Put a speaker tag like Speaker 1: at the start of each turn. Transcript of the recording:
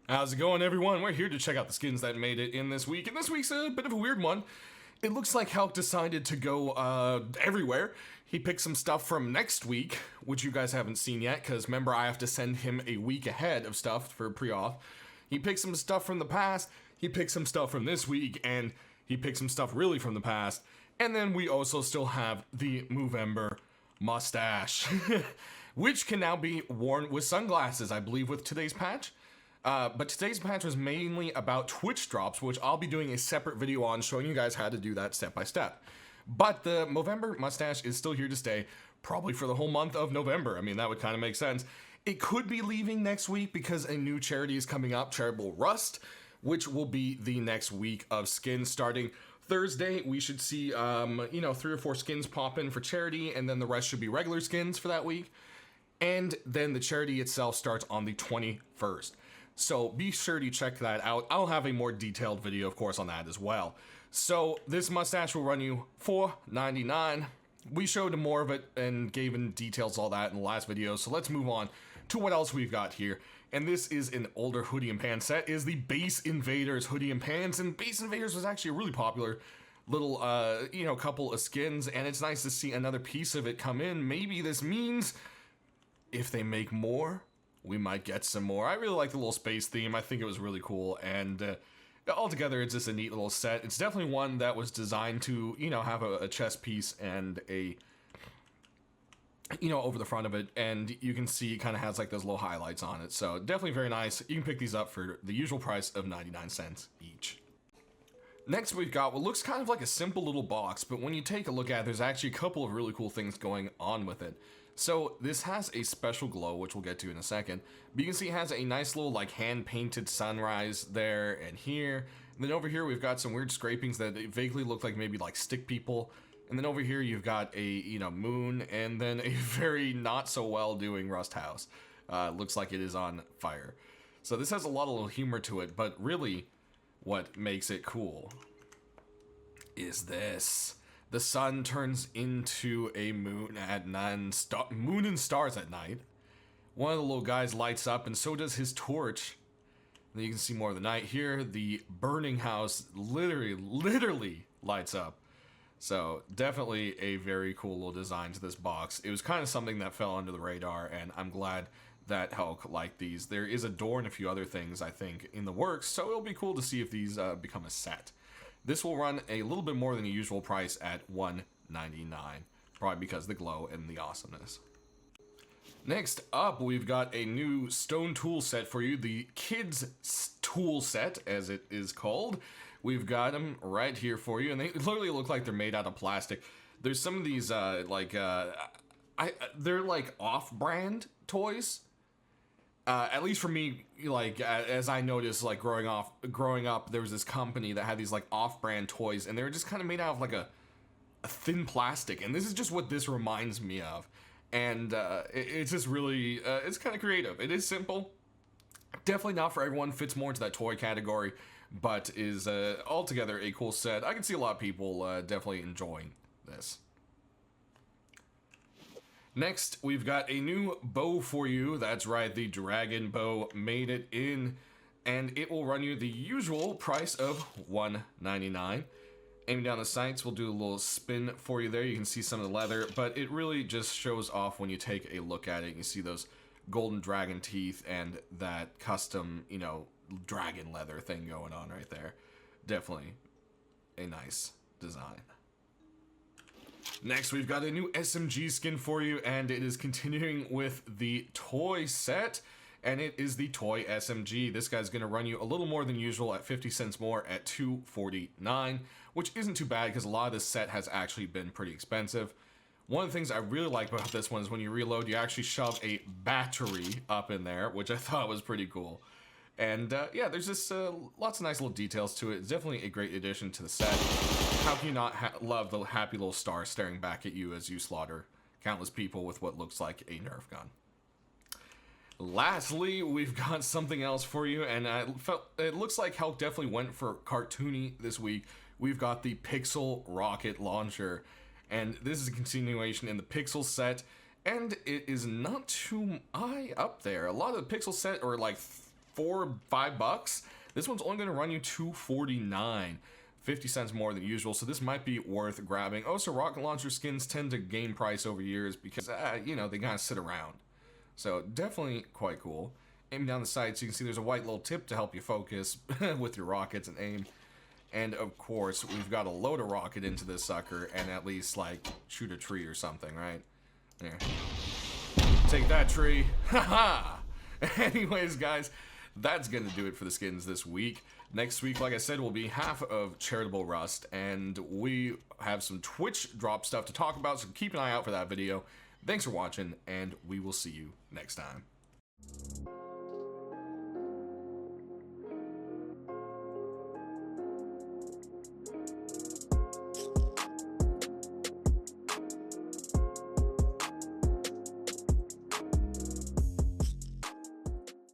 Speaker 1: How's it going, everyone? We're here to check out the skins that made it in this week, and this week's a bit of a weird one. It looks like Hulk decided to go everywhere. He picked some stuff from next week, which you guys haven't seen yet, because remember, I have to send him a week ahead of stuff for pre-auth. He picked some stuff from the past, he picked some stuff from this week, and he picked some stuff really from the past. And then we also still have the Movember mustache, which can now be worn with sunglasses, I believe, with today's patch. But today's patch was mainly about Twitch drops, which I'll be doing a separate video on showing you guys how to do that step by step. But the Movember mustache is still here to stay, probably for the whole month of November. I mean, that would kind of make sense. It could be leaving next week because a new charity is coming up, Charitable Rust, which will be the next week of skins starting Thursday. We should see, 3 or 4 skins pop in for charity, and then the rest should be regular skins for that week. And then the charity itself starts on the 21st. So be sure to check that out. I'll have a more detailed video, of course, on that as well. So this mustache will run you $4.99. We showed more of it and gave in details all that in the last video. So let's move on to what else we've got here. And this is an older hoodie and pants set. Is the Base Invaders hoodie and pants. And Base Invaders was actually a really popular little, couple of skins. And it's nice to see another piece of it come in. Maybe this means if they make more, we might get some more. I really like the little space theme. I think it was really cool, and altogether it's just a neat little set. It's definitely one that was designed to, have a chest piece and a, over the front of it, and you can see it kind of has like those little highlights on it. So definitely very nice. You can pick these up for the usual price of 99 cents each. Next, we've got what looks kind of like a simple little box, but when you take a look at it, there's actually a couple of really cool things going on with it. So this has a special glow, which we'll get to in a second. But you can see it has a nice little like hand-painted sunrise there and here. And then over here we've got some weird scrapings that vaguely look like maybe like stick people. And then over here you've got a moon, and then a very not so well doing rust house. Looks like it is on fire. So this has a lot of little humor to it, but really what makes it cool is this. The sun turns into a moon at moon and stars at night. One of the little guys lights up, and so does his torch. And then you can see more of the night here. The burning house literally lights up. So definitely a very cool little design to this box. It was kind of something that fell under the radar, and I'm glad that Hulk liked these. There is a door and a few other things, I think, in the works, so it'll be cool to see if these become a set. This will run a little bit more than the usual price at $1.99, probably because of the glow and the awesomeness. Next up, we've got a new stone tool set for you, the Kids Tool Set, as it is called. We've got them right here for you, and they literally look like they're made out of plastic. There's some of these, they're like off-brand toys. At least for me, like, as I noticed, like, growing up, there was this company that had these, like, off-brand toys, and they were just kind of made out of, like, a thin plastic, and this is just what this reminds me of, and, it's just really, it's kind of creative. It is simple, definitely not for everyone, fits more into that toy category, but is, altogether a cool set. I can see a lot of people, definitely enjoying this. Next, we've got a new bow for you. That's right, the dragon bow made it in, and it will run you the usual price of $1.99. Aiming down the sights, we'll do a little spin for you there. You can see some of the leather, but it really just shows off when you take a look at it. You see those golden dragon teeth and that custom, dragon leather thing going on right there. Definitely a nice design. Next, we've got a new SMG skin for you, and it is continuing with the toy set, and it is the toy SMG. This guy's going to run you a little more than usual at 50 cents more at $2.49, which isn't too bad because a lot of this set has actually been pretty expensive. One of the things I really like about this one is when you reload, you actually shove a battery up in there, which I thought was pretty cool. And yeah, there's just lots of nice little details to it. It's definitely a great addition to the set. How can you not love the happy little star staring back at you as you slaughter countless people with what looks like a Nerf gun? Lastly, we've got something else for you, and it looks like Hulk definitely went for cartoony this week. We've got the Pixel Rocket Launcher, and this is a continuation in the Pixel set, and it is not too high up there. A lot of the Pixel set are like 4 or 5 bucks. This one's only going to run you $249, 50 cents more than usual, so this might be worth grabbing. Oh, so rocket launcher skins tend to gain price over years because, you know, they kind of sit around. So definitely quite cool. Aiming down the sights, you can see there's a white little tip to help you focus with your rockets and aim. And of course, we've got to load a rocket into this sucker and at least, like, shoot a tree or something, right? There. Take that, tree. Haha! Anyways, guys, that's gonna do it for the skins this week. Next week, like I said, will be half of Charitable Rust, and we have some Twitch drop stuff to talk about, so keep an eye out for that video. Thanks for watching, and we will see you next time.